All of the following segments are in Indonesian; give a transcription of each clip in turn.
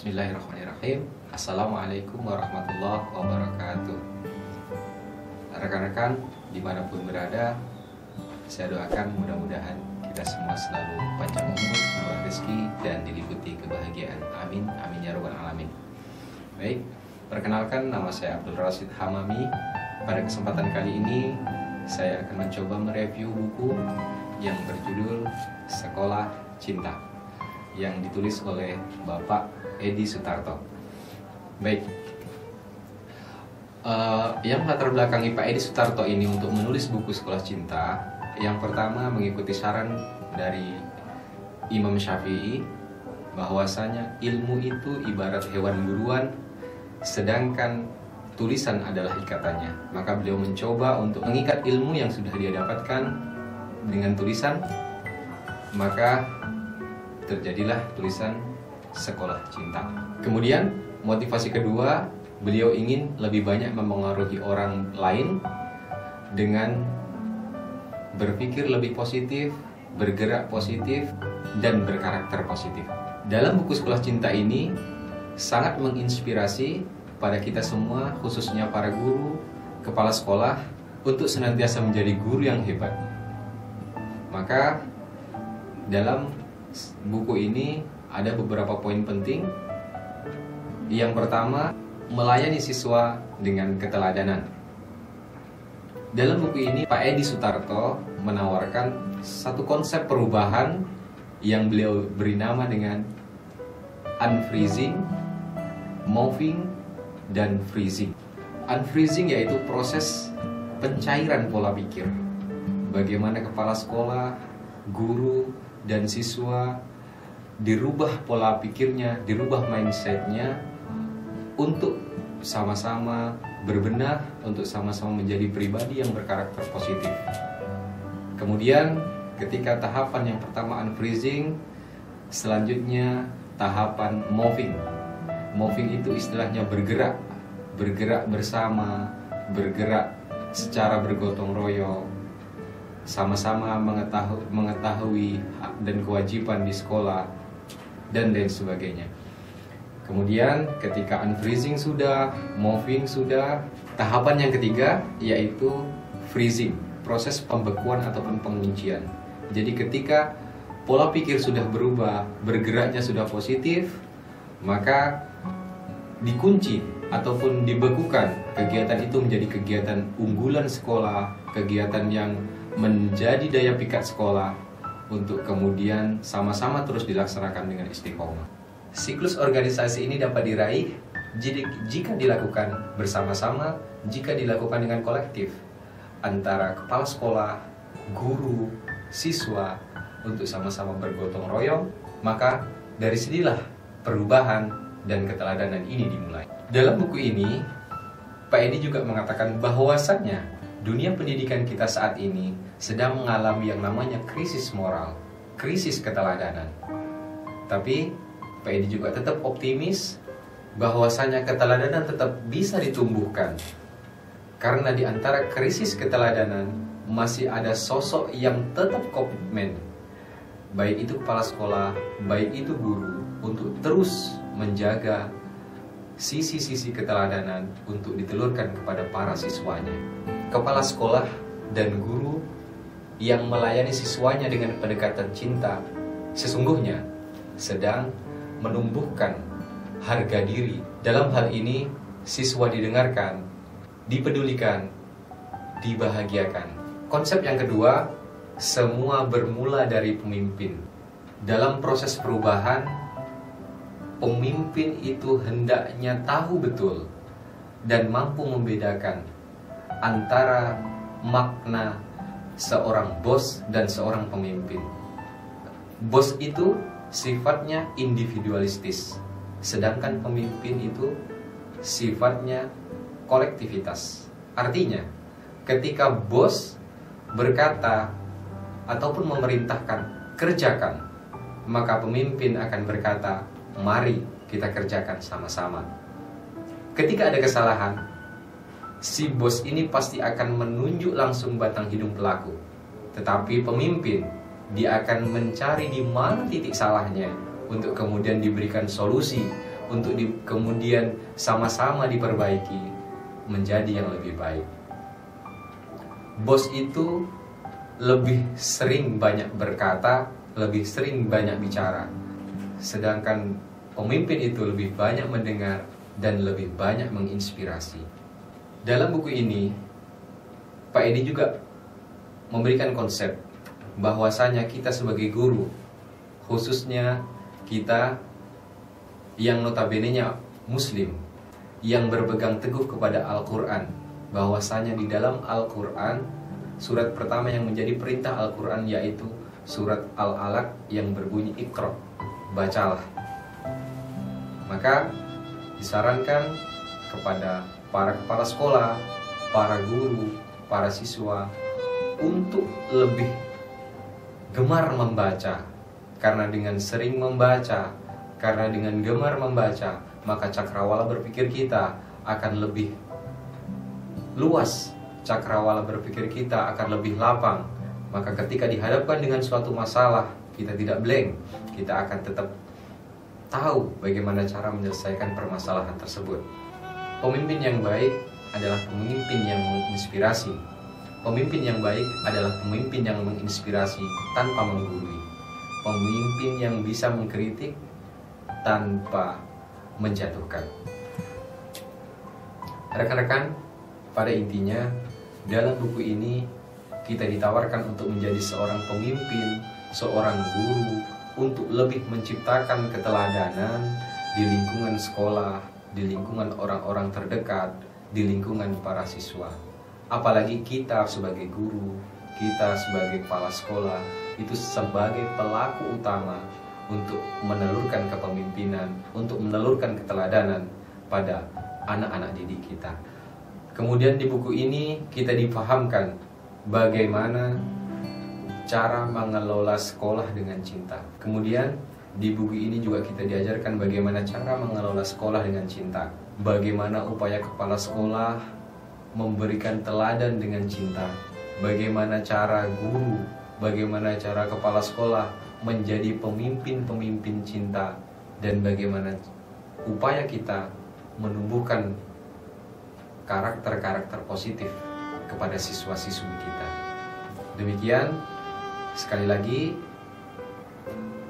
Bismillahirrahmanirrahim. Assalamualaikum warahmatullahi wabarakatuh. Rekan-rekan dimanapun berada, saya doakan mudah-mudahan kita semua selalu panjang umur, murah rezeki, dan diliputi kebahagiaan. Amin, amin ya rabbal alamin. Baik, perkenalkan, nama saya Abdul Rasid Hamami. Pada kesempatan kali ini saya akan mencoba mereview buku yang berjudul Sekolah Cinta yang ditulis oleh Bapak Edi Sutarto. Baik, yang latar belakangi Pak Edi Sutarto ini untuk menulis buku Sekolah Cinta, yang pertama mengikuti saran dari Imam Syafi'i bahwasanya ilmu itu ibarat hewan buruan, sedangkan tulisan adalah ikatannya. Maka beliau mencoba untuk mengikat ilmu yang sudah dia dapatkan dengan tulisan, maka terjadilah tulisan Sekolah Cinta. Kemudian motivasi kedua, beliau ingin lebih banyak mempengaruhi orang lain dengan berpikir lebih positif, bergerak positif, dan berkarakter positif. Dalam buku Sekolah Cinta ini sangat menginspirasi pada kita semua, khususnya para guru, kepala sekolah, untuk senantiasa menjadi guru yang hebat. Maka dalam buku ini ada beberapa poin penting. Yang pertama, melayani siswa dengan keteladanan. Dalam buku ini Pak Edi Sutarto menawarkan satu konsep perubahan yang beliau beri nama dengan unfreezing, moving, dan freezing. Unfreezing yaitu proses pencairan pola pikir. Bagaimana kepala sekolah, guru, dan siswa dirubah pola pikirnya, dirubah mindsetnya untuk sama-sama berbenah, untuk sama-sama menjadi pribadi yang berkarakter positif. Kemudian ketika tahapan yang pertama unfreezing, selanjutnya tahapan moving. Moving itu istilahnya bergerak, bergerak bersama, bergerak secara bergotong royong, sama-sama mengetahui hak dan kewajiban di sekolah, dan lain sebagainya. Kemudian ketika unfreezing sudah, moving sudah, tahapan yang ketiga yaitu freezing, proses pembekuan ataupun penguncian. Jadi ketika pola pikir sudah berubah, bergeraknya sudah positif, maka dikunci ataupun dibekukan kegiatan itu menjadi kegiatan unggulan sekolah, kegiatan yang menjadi daya pikat sekolah, untuk kemudian sama-sama terus dilaksanakan dengan istiqomah. Siklus organisasi ini dapat diraih jika dilakukan bersama-sama, jika dilakukan dengan kolektif antara kepala sekolah, guru, siswa, untuk sama-sama bergotong royong. Maka dari sinilah perubahan dan keteladanan ini dimulai. Dalam buku ini Pak Edi juga mengatakan bahwasannya dunia pendidikan kita saat ini sedang mengalami yang namanya krisis moral, krisis keteladanan. Tapi Pak Edi juga tetap optimis bahwasanya keteladanan tetap bisa ditumbuhkan. Karena di antara krisis keteladanan masih ada sosok yang tetap komitmen, baik itu kepala sekolah, baik itu guru, untuk terus menjaga sisi-sisi keteladanan untuk ditelurkan kepada para siswanya. Kepala sekolah dan guru yang melayani siswanya dengan pendekatan cinta sesungguhnya sedang menumbuhkan harga diri. Dalam hal ini siswa didengarkan, dipedulikan, dibahagiakan. Konsep yang kedua, semua bermula dari pemimpin. Dalam proses perubahan, pemimpin itu hendaknya tahu betul dan mampu membedakan antara makna seorang bos dan seorang pemimpin. Bos itu sifatnya individualistis, sedangkan pemimpin itu sifatnya kolektivitas. Artinya, ketika bos berkata ataupun memerintahkan kerjakan, maka pemimpin akan berkata, mari kita kerjakan sama-sama. Ketika ada kesalahan, si bos ini pasti akan menunjuk langsung batang hidung pelaku. Tetapi pemimpin, dia akan mencari di mana titik salahnya untuk kemudian diberikan solusi, untuk kemudian sama-sama diperbaiki menjadi yang lebih baik. Bos itu lebih sering banyak berkata, lebih sering banyak bicara, sedangkan pemimpin itu lebih banyak mendengar dan lebih banyak menginspirasi. Dalam buku ini, Pak Edi juga memberikan konsep bahwasanya kita sebagai guru, khususnya kita yang notabene-nya Muslim, yang berpegang teguh kepada Al-Quran, bahwasanya di dalam Al-Quran, surat pertama yang menjadi perintah Al-Quran yaitu surat Al-Alaq yang berbunyi Iqra, bacalah. Maka disarankan kepada para kepala sekolah, para guru, para siswa untuk lebih gemar membaca. Karena dengan sering membaca, karena dengan gemar membaca, maka cakrawala berpikir kita akan lebih luas, cakrawala berpikir kita akan lebih lapang. Maka ketika dihadapkan dengan suatu masalah, kita tidak blank, kita akan tetap tahu bagaimana cara menyelesaikan permasalahan tersebut. Pemimpin yang baik adalah pemimpin yang menginspirasi. Pemimpin yang baik adalah pemimpin yang menginspirasi tanpa menggurui. Pemimpin yang bisa mengkritik tanpa menjatuhkan. Rekan-rekan, pada intinya dalam buku ini kita ditawarkan untuk menjadi seorang pemimpin, seorang guru, untuk lebih menciptakan keteladanan di lingkungan sekolah, di lingkungan orang-orang terdekat, di lingkungan para siswa. Apalagi kita sebagai guru, kita sebagai kepala sekolah, itu sebagai pelaku utama untuk menelurkan kepemimpinan, untuk menelurkan keteladanan pada anak-anak didik kita. Kemudian di buku ini kita dipahamkan bagaimana cara mengelola sekolah dengan cinta. Kemudian di buku ini juga kita diajarkan bagaimana cara mengelola sekolah dengan cinta. Bagaimana upaya kepala sekolah memberikan teladan dengan cinta. Bagaimana cara guru, bagaimana cara kepala sekolah menjadi pemimpin-pemimpin cinta. Dan bagaimana upaya kita menumbuhkan karakter-karakter positif kepada siswa-siswi kita. Demikian, sekali lagi,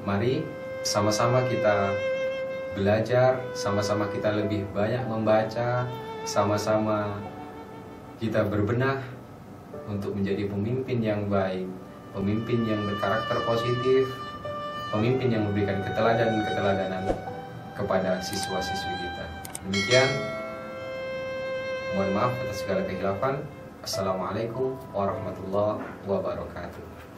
mari sama-sama kita belajar, sama-sama kita lebih banyak membaca, sama-sama kita berbenah untuk menjadi pemimpin yang baik, pemimpin yang berkarakter positif, pemimpin yang memberikan keteladanan kepada siswa-siswi kita. Demikian, mohon maaf atas segala kehilafan. Assalamualaikum warahmatullahi wabarakatuh.